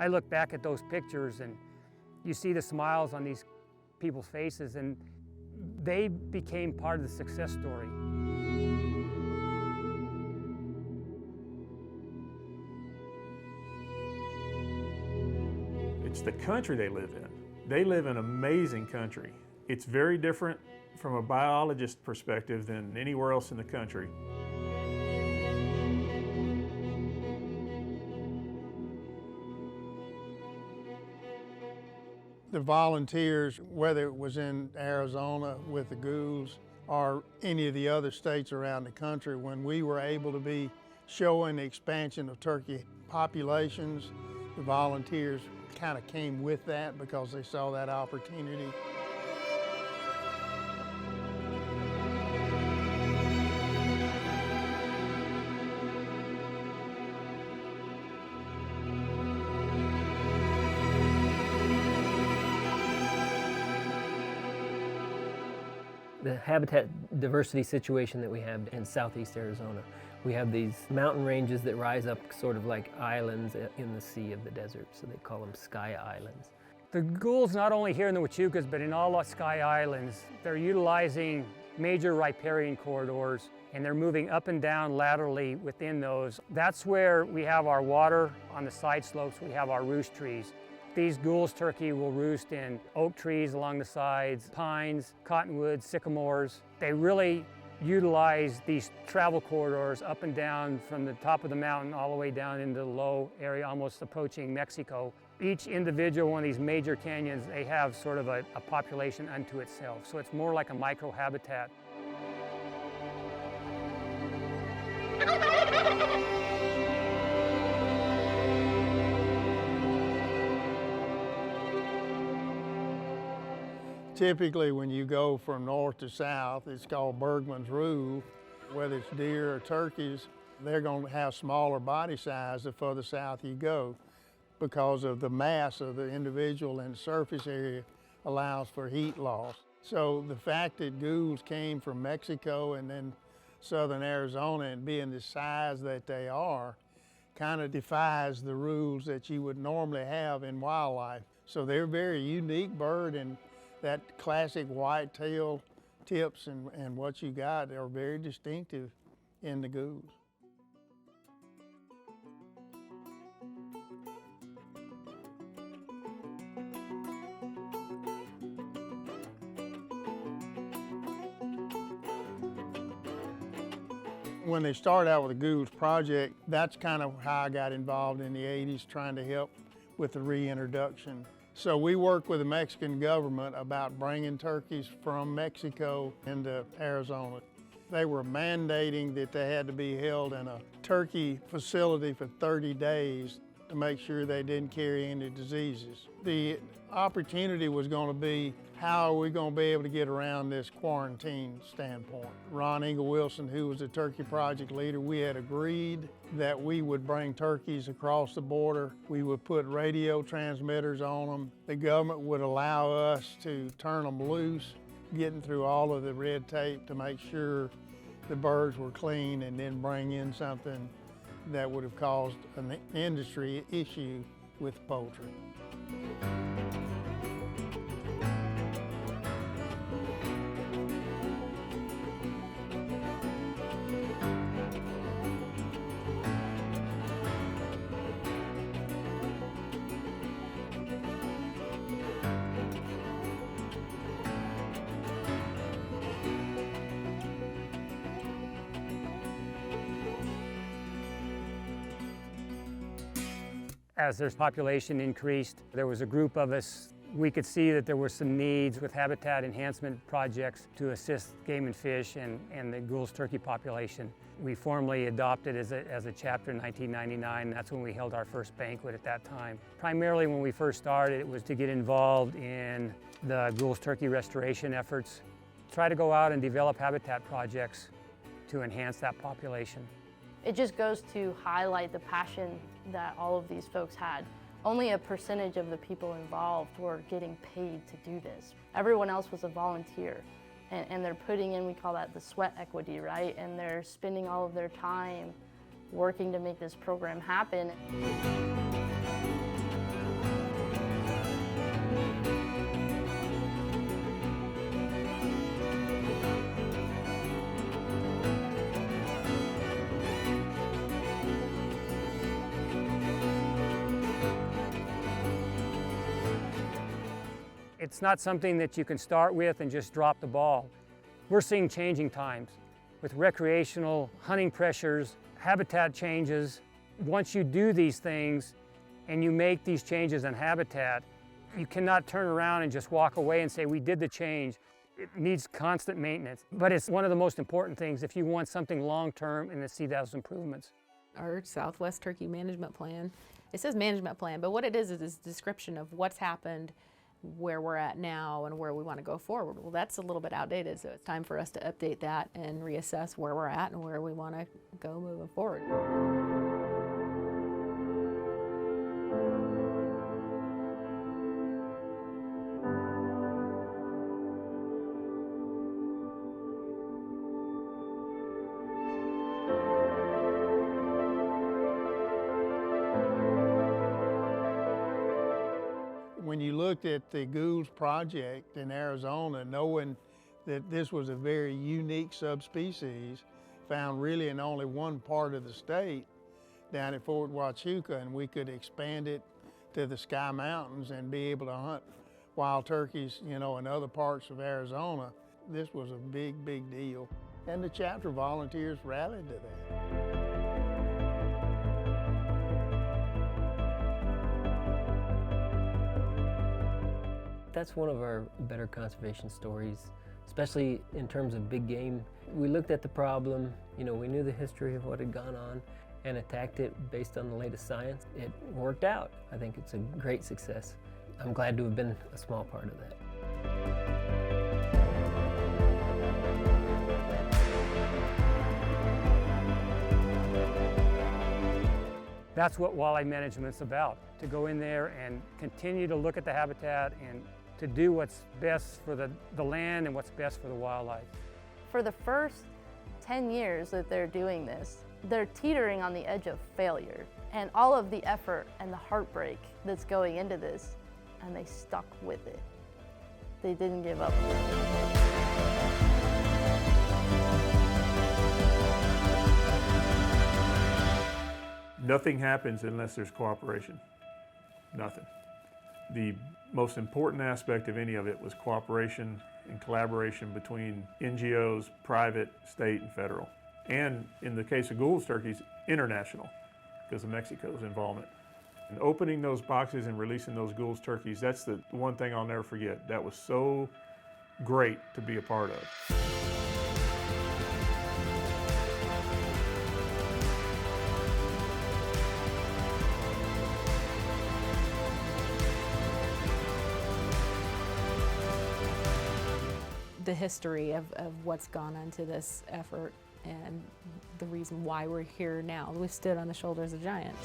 I look back at those pictures and you see the smiles on these people's faces, and they became part of the success story. It's the country they live in. They live in an amazing country. It's very different from a biologist perspective than anywhere else in the country. The volunteers, whether it was in Arizona with the GOULD'S or any of the other states around the country, when we were able to be showing the expansion of turkey populations, the volunteers kind of came with that because they saw that opportunity. The habitat diversity situation that we have in southeast Arizona. We have these mountain ranges that rise up sort of like islands in the sea of the desert, so they call them sky islands. The GOULD'S, not only here in the Huachucas, but in all the sky islands, they're utilizing major riparian corridors, and they're moving up and down laterally within those. That's where we have our water on the side slopes, we have our roost trees. These GOULD'S turkey will roost in oak trees along the sides, pines, cottonwoods, sycamores. They really utilize these travel corridors up and down from the top of the mountain all the way down into the low area, almost approaching Mexico. Each individual one of these major canyons, they have sort of a population unto itself. So it's more like a microhabitat. Typically, when you go from north to south, it's called Bergman's rule. Whether it's deer or turkeys, they're going to have smaller body size the further south you go because of the mass of the individual and surface area allows for heat loss. So the fact that GOULD'S came from Mexico and then southern Arizona and being the size that they are kind of defies the rules that you would normally have in wildlife. So they're a very unique bird, and that classic white tail tips and what you got are very distinctive in the GOULD'S. When they started out with the GOULD'S project, that's kind of how I got involved in the 80s, trying to help with the reintroduction. So we worked with the Mexican government about bringing turkeys from Mexico into Arizona. They were mandating that they had to be held in a turkey facility for 30 days to make sure they didn't carry any diseases. The opportunity was going to be, how are we going to be able to get around this quarantine standpoint? Ron Wilson, who was the turkey project leader, we had agreed that we would bring turkeys across the border. We would put radio transmitters on them. The government would allow us to turn them loose, getting through all of the red tape to make sure the birds were clean, and then bring in something that would have caused an industry issue with poultry. As their population increased, there was a group of us. We could see that there were some needs with habitat enhancement projects to assist game and fish and the GOULD'S turkey population. We formally adopted as a chapter in 1999. That's when we held our first banquet at that time. Primarily when we first started, it was to get involved in the GOULD'S turkey restoration efforts, try to go out and develop habitat projects to enhance that population. It just goes to highlight the passion that all of these folks had. Only a percentage of the people involved were getting paid to do this. Everyone else was a volunteer, and they're putting in, we call that the sweat equity, right? And they're spending all of their time working to make this program happen. It's not something that you can start with and just drop the ball. We're seeing changing times with recreational hunting pressures, habitat changes. Once you do these things and you make these changes in habitat, you cannot turn around and just walk away and say, we did the change. It needs constant maintenance, but it's one of the most important things if you want something long-term and to see those improvements. Our Southwest Turkey Management Plan, it says management plan, but what it is a description of what's happened, where we're at now, and where we want to go forward. Well, that's a little bit outdated, so it's time for us to update that and reassess where we're at and where we want to go moving forward. When you looked at the GOULD'S project in Arizona, knowing that this was a very unique subspecies, found really in only one part of the state, down at Fort Huachuca, and we could expand it to the Sky Mountains and be able to hunt wild turkeys, you know, in other parts of Arizona, this was a big, big deal. And the chapter volunteers rallied to that. That's one of our better conservation stories, especially in terms of big game. We looked at the problem, you know, we knew the history of what had gone on and attacked it based on the latest science. It worked out. I think it's a great success. I'm glad to have been a small part of that. That's what walleye management's about, to go in there and continue to look at the habitat and to do what's best for the land and what's best for the wildlife. For the first 10 years that they're doing this, they're teetering on the edge of failure. And all of the effort and the heartbreak that's going into this, and they stuck with it. They didn't give up. Nothing happens unless there's cooperation. Nothing. The most important aspect of any of it was cooperation and collaboration between NGOs, private, state, and federal. And in the case of GOULD'S turkeys, international, because of Mexico's involvement. And opening those boxes and releasing those GOULD'S turkeys, that's the one thing I'll never forget. That was so great to be a part of. The history of what's gone into this effort and the reason why we're here now. We stood on the shoulders of giants.